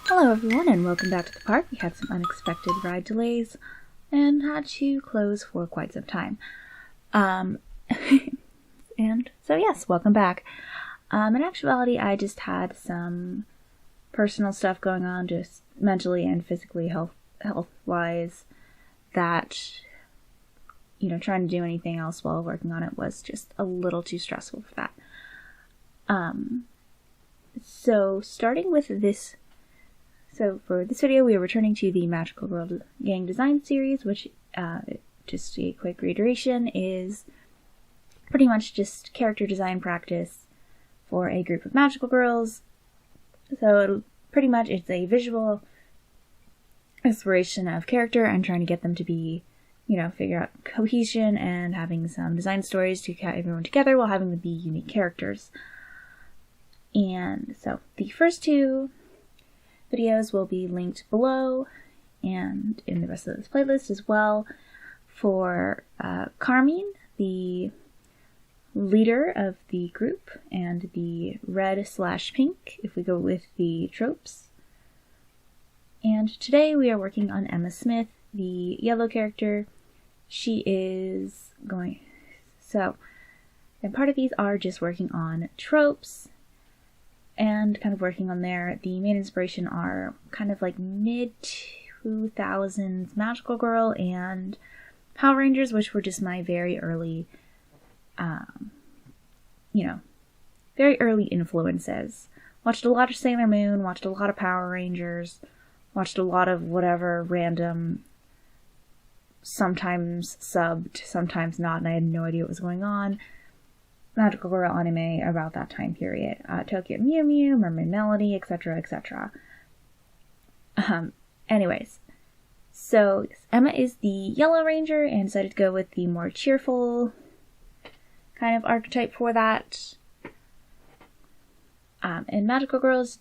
Hello everyone and welcome back to the park. We had some unexpected ride delays and had to close for quite some time. And so yes, welcome back. In actuality, I just had some personal stuff going on, just mentally and physically health-wise, that, trying to do anything else while working on it was just a little too stressful for that. So starting with this, for this video we are returning to the Magical Girl Gang Design Series, which, just a quick reiteration, is pretty much just character design practice for a group of magical girls. So it's a visual exploration of character and trying to get them to be, figure out cohesion and having some design stories to get everyone together while having them be unique characters. And so the first two videos will be linked below and in the rest of this playlist as well. For Carmine, the leader of the group, and the red/pink, if we go with the tropes. And today we are working on Emma Smith, the yellow character. And part of these are just working on tropes and kind of working on there. The main inspiration are kind of like mid-2000s Magical Girl and Power Rangers, which were just my very early influences. Watched a lot of Sailor Moon, watched a lot of Power Rangers, watched a lot of whatever random, sometimes subbed, sometimes not, and I had no idea what was going on, Magical Girl anime about that time period. Tokyo Mew Mew, Mermaid Melody, etc., etc. Anyways, so Emma is the Yellow Ranger and decided to go with the more cheerful kind of archetype for that. In Magical Girls,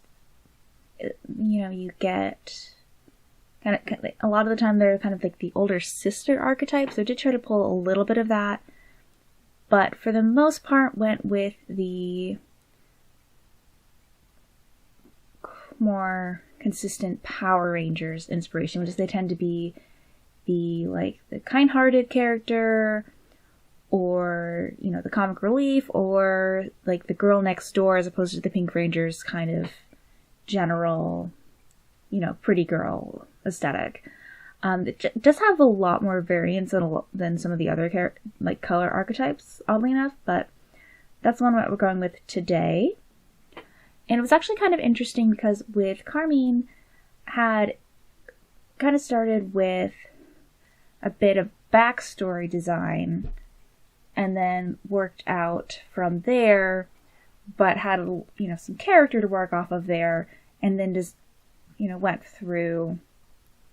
you get kind of a lot of the time they're kind of like the older sister archetype, so I did try to pull a little bit of that. But for the most part, went with the more consistent Power Rangers inspiration, which is they tend to be the kind-hearted character, or, the comic relief, or like the girl next door, as opposed to the Pink Rangers kind of general, pretty girl aesthetic. It does have a lot more variance than some of the other color archetypes, oddly enough, but that's one what we're going with today. And it was actually kind of interesting because with Carmine, had kind of started with a bit of backstory design and then worked out from there, but had some character to work off of there, and then just went through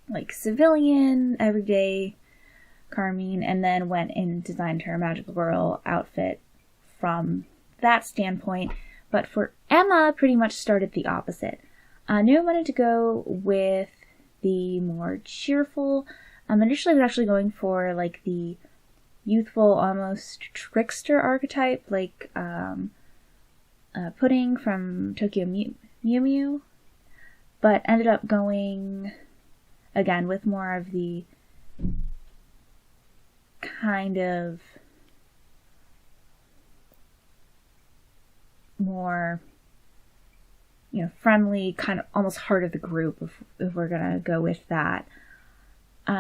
like civilian, everyday Carmine, and then went and designed her Magical Girl outfit from that standpoint. But for Emma, pretty much started the opposite. I knew I wanted to go with the more cheerful. Initially I was actually going for like the youthful, almost trickster archetype, like Pudding from Tokyo Mew Mew, but ended up going again with more of the kind of more, friendly, kind of almost heart of the group, if we're gonna go with that.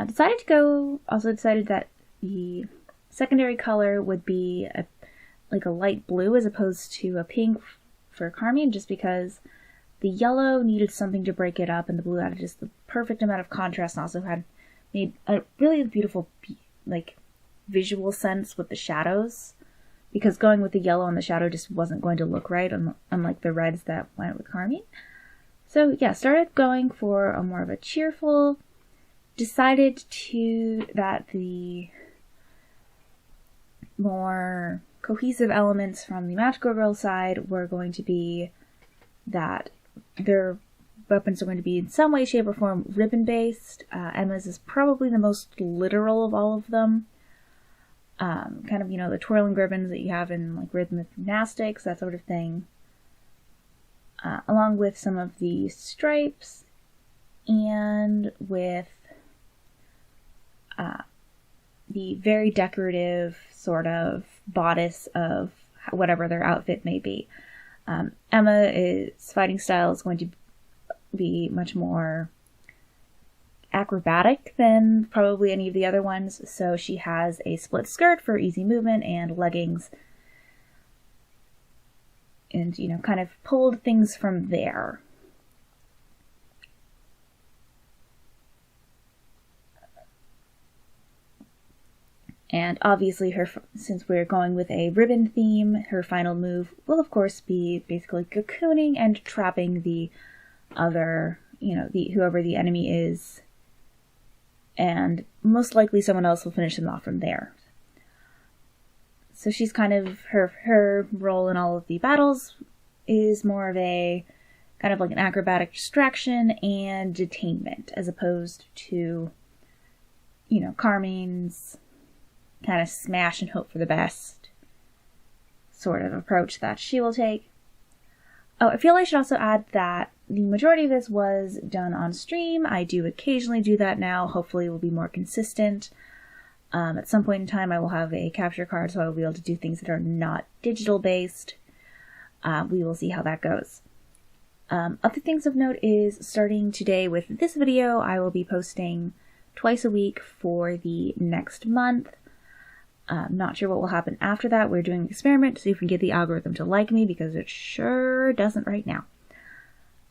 Decided that the secondary color would be a light blue as opposed to a pink for Carmine, just because the yellow needed something to break it up, and the blue added just the perfect amount of contrast, and also had made a really beautiful visual sense with the shadows, because going with the yellow and the shadow just wasn't going to look right, unlike the reds that went with Carmine. So yeah, started going for a more of a cheerful, decided that the more cohesive elements from the Magical Girl side were going to be that their weapons are going to be in some way, shape, or form ribbon-based. Emma's is probably the most literal of all of them. Kind of, the twirling ribbons that you have in rhythmic gymnastics, that sort of thing. Along with some of the stripes and with the very decorative sort of bodice of whatever their outfit may be. Emma's fighting style is going to be much more acrobatic than probably any of the other ones, so she has a split skirt for easy movement and leggings, and, you know, kind of pulled things from there. And obviously, since we're going with a ribbon theme, her final move will of course be basically cocooning and trapping the other, you know, whoever the enemy is, and most likely someone else will finish them off from there. So she's kind of, her role in all of the battles is more of a kind of like an acrobatic distraction and detainment, as opposed to, you know, Carmine's kind of smash and hope for the best sort of approach that she will take. Oh, I feel I should also add that the majority of this was done on stream. I do occasionally do that now. Hopefully it will be more consistent. At some point in time I will have a capture card, so I will be able to do things that are not digital based. We will see how that goes. Other things of note is, starting today with this video, I will be posting twice a week for the next month. Not sure what will happen after that. We're doing an experiment to see if we can get the algorithm to like me, because it sure doesn't right now.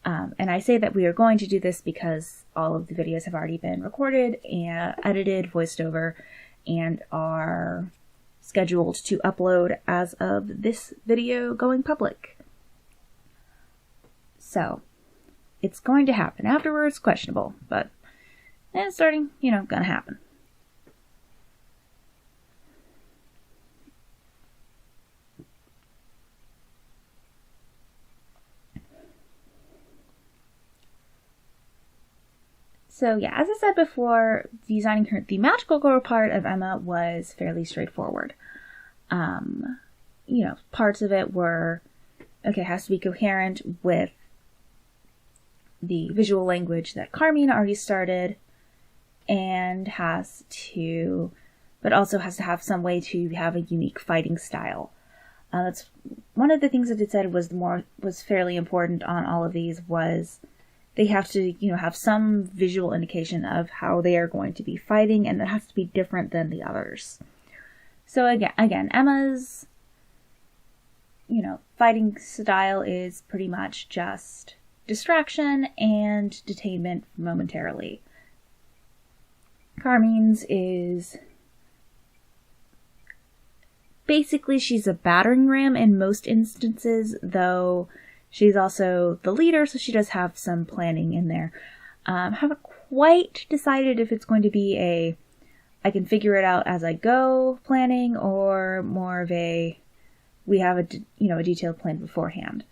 And I say that we are going to do this because all of the videos have already been recorded and edited, voiced over, and are scheduled to upload as of this video going public. So, it's going to happen. Afterwards, questionable, but it's starting, you know, gonna happen. So yeah, as I said before, designing the magical girl part of Emma was fairly straightforward. You know, parts of it were, okay, it has to be coherent with the visual language that Carmine already started, and but also has to have some way to have a unique fighting style. That's one of the things that it said was fairly important on all of these, was they have to, you know, have some visual indication of how they are going to be fighting, and that has to be different than the others. So again, Emma's, you know, fighting style is pretty much just distraction and detainment momentarily. Carmine's is basically, she's a battering ram in most instances, though she's also the leader, so she does have some planning in there. Haven't quite decided if it's going to be I can figure it out as I go planning, or more of we have a detailed plan beforehand.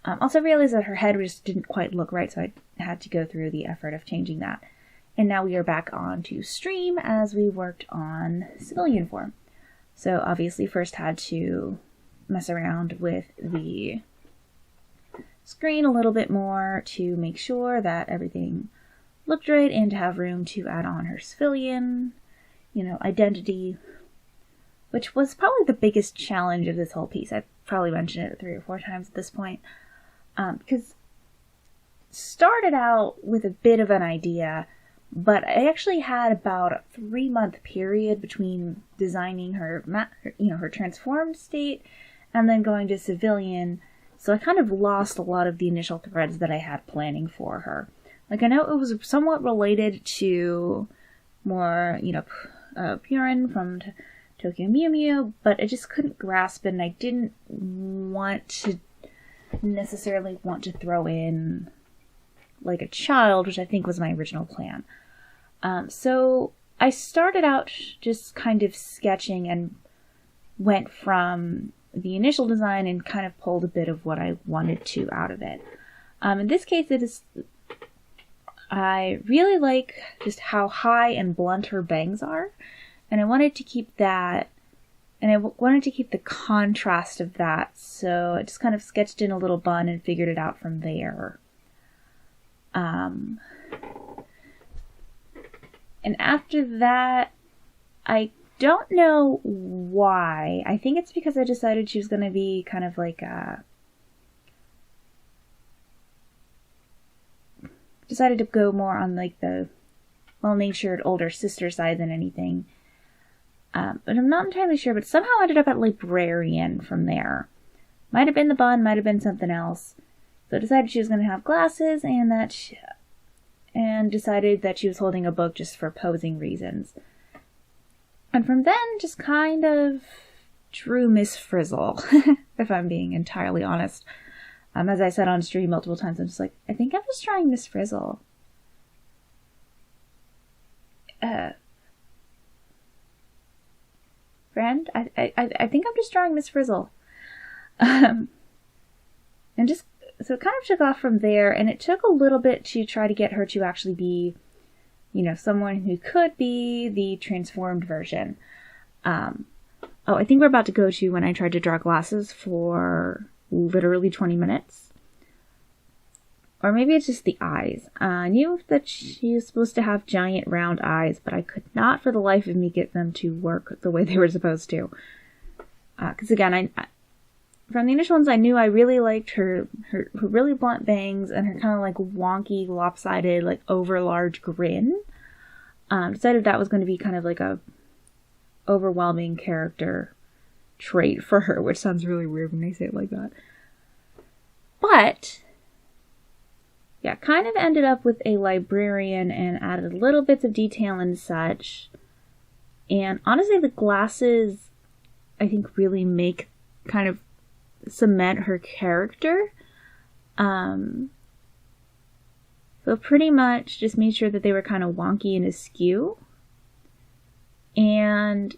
Also realized that her head just didn't quite look right, so I had to go through the effort of changing that. And now we are back on to stream as we worked on civilian form. So obviously first had to mess around with the screen a little bit more to make sure that everything looked right, and to have room to add on her civilian, identity, which was probably the biggest challenge of this whole piece. I've probably mentioned it 3 or 4 times at this point, because started out with a bit of an idea, but I actually had about a 3-month period between designing her transformed state and then going to civilian. So I kind of lost a lot of the initial threads that I had planning for her. Like, I know it was somewhat related to more, Purin from Tokyo Mew Mew, but I just couldn't grasp it, and I didn't necessarily want to throw in like a child, which I think was my original plan. So I started out just kind of sketching and went from the initial design and kind of pulled a bit of what I wanted to out of it. In this case, I really like just how high and blunt her bangs are, and I wanted to keep that, and I wanted to keep the contrast of that, so I just kind of sketched in a little bun and figured it out from there. And after that, I don't know why. I think it's because I decided she was going to be kind of like decided to go more on like the well-natured older sister side than anything. But I'm not entirely sure, but somehow ended up at librarian from there. Might have been the bun, might have been something else. So decided she was going to have glasses and decided that she was holding a book just for posing reasons. And from then, just kind of drew Miss Frizzle, if I'm being entirely honest. As I said on stream multiple times, I'm just like, I think I'm just drawing Miss Frizzle. Friend, I think I'm just drawing Miss Frizzle. And just, so it kind of took off from there, and it took a little bit to try to get her to actually be, someone who could be the transformed version. I think we're about to go to when I tried to draw glasses for literally 20 minutes. Or maybe it's just the eyes. I knew that she was supposed to have giant round eyes, but I could not for the life of me get them to work the way they were supposed to. Because again, from the initial ones, I knew I really liked her really blunt bangs and her kind of like wonky, lopsided, like over large grin. Decided that was going to be kind of like a overwhelming character trait for her, which sounds really weird when I say it like that. But yeah, kind of ended up with a librarian and added little bits of detail and such. And honestly, the glasses, I think, really make kind of cement her character. So pretty much just made sure that they were kind of wonky and askew. And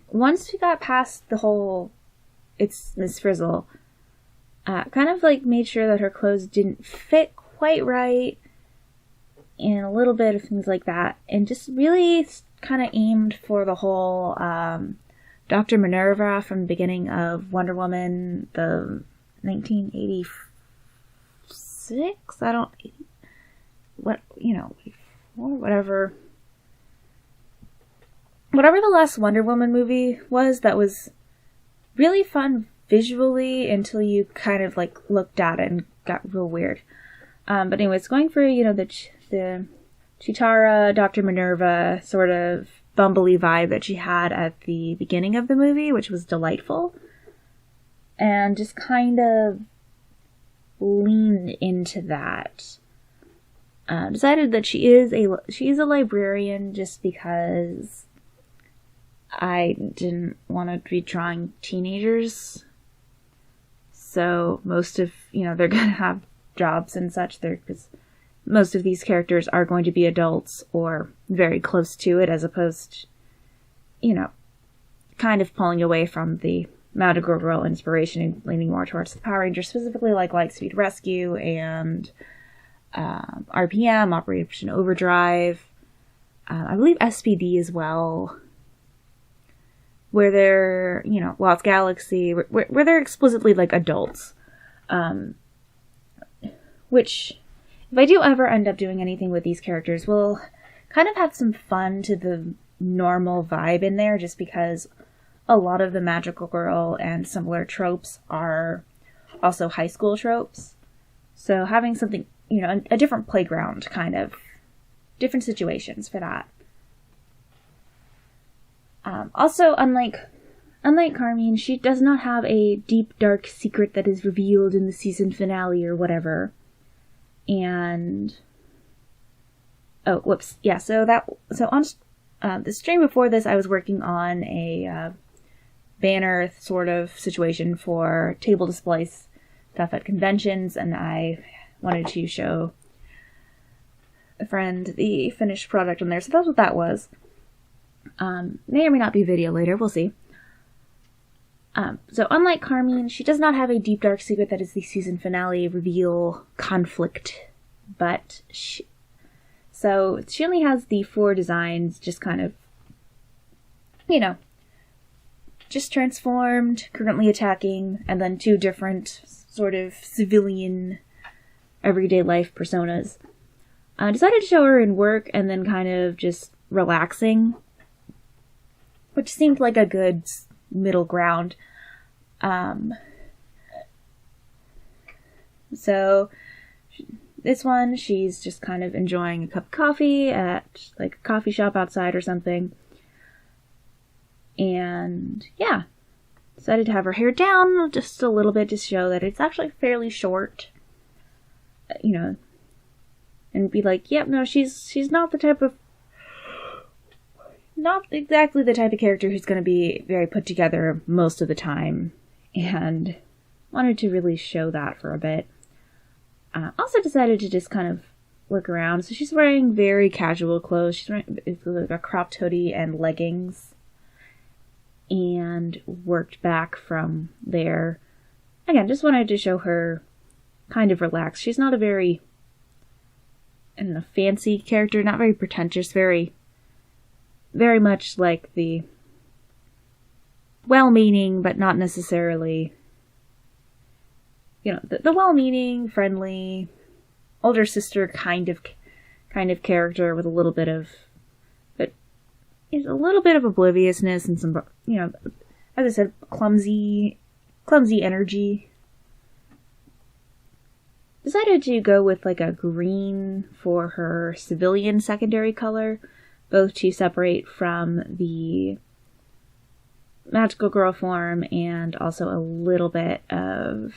once we got past the whole, it's Miss Frizzle, kind of like made sure that her clothes didn't fit quite right, and a little bit of things like that, and just really kind of aimed for the whole Dr. Minerva from the beginning of Wonder Woman, the 1986. Whatever the last Wonder Woman movie was, that was really fun visually until you kind of like looked at it and got real weird. But anyways, going for, the Chitara, Dr. Minerva sort of bumbly vibe that she had at the beginning of the movie, which was delightful. And just kind of leaned into that. Decided that she is a librarian just because I didn't want to be drawing teenagers. So most of, they're going to have jobs and such there, because most of these characters are going to be adults or very close to it, as opposed to, kind of pulling away from the Magical Girl inspiration and leaning more towards the Power Rangers, specifically like Lightspeed Rescue and RPM, Operation Overdrive, I believe SPD as well, where they're, Lost Galaxy, where they're explicitly like adults. Which, if I do ever end up doing anything with these characters, we'll kind of have some fun to the normal vibe in there, just because a lot of the Magical Girl and similar tropes are also high school tropes. So having something, a different playground, kind of, different situations for that. Also, unlike Carmine, she does not have a deep, dark secret that is revealed in the season finale or whatever. And so on the stream before this, I was working on a banner sort of situation for table displays stuff at conventions, and I wanted to show a friend the finished product on there. So that's what that was. May or may not be video later, we'll see. So unlike Carmine, she does not have a deep dark secret that is the season finale reveal conflict, but she only has the 4 designs just kind of, just transformed, currently attacking, and then 2 different sort of civilian everyday life personas. I decided to show her in work and then kind of just relaxing, which seemed like a good middle ground. So this one, she's just kind of enjoying a cup of coffee at like a coffee shop outside or something. And yeah, decided to have her hair down just a little bit to show that it's actually fairly short, you know, and be like, yep, no, she's not the type of, not exactly the type of character who's going to be very put together most of the time, and wanted to really show that for a bit. Also decided to just kind of look around. So she's wearing very casual clothes. She's wearing a cropped hoodie and leggings, and worked back from there. Again, just wanted to show her kind of relaxed. She's not a very, I don't know, fancy character, not very pretentious, very much like the well-meaning, but not necessarily, you know, the well-meaning, friendly, older sister kind of character with a little bit of, but a little bit of obliviousness and some, you know, as I said, clumsy energy. Decided to go with like a green for her civilian secondary color, both to separate from the magical girl form and also a little bit of,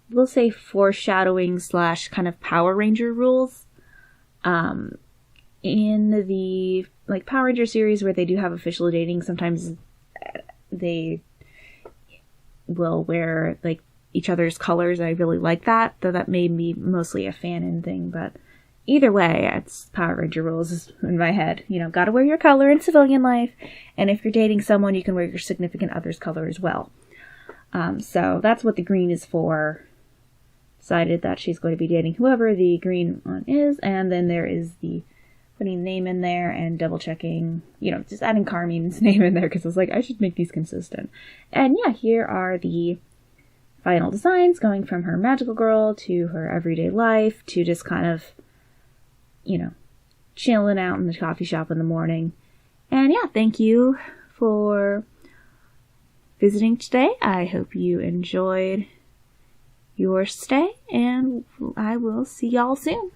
we'll say, foreshadowing / kind of Power Ranger rules. In the like Power Ranger series where they do have official dating, sometimes they will wear like each other's colors. I really like that, though that may be mostly a fanon thing, but either way, it's Power Ranger rules in my head. You know, gotta wear your color in civilian life, and if you're dating someone, you can wear your significant other's color as well. So that's what the green is for. Decided that she's going to be dating whoever the green one is, and then there is the putting name in there and double checking, you know, just adding Carmine's name in there because I was like, I should make these consistent. And yeah, here are the final designs going from her magical girl to her everyday life to just kind of, you know, chilling out in the coffee shop in the morning. And yeah, thank you for visiting today. I hope you enjoyed your stay, and I will see y'all soon.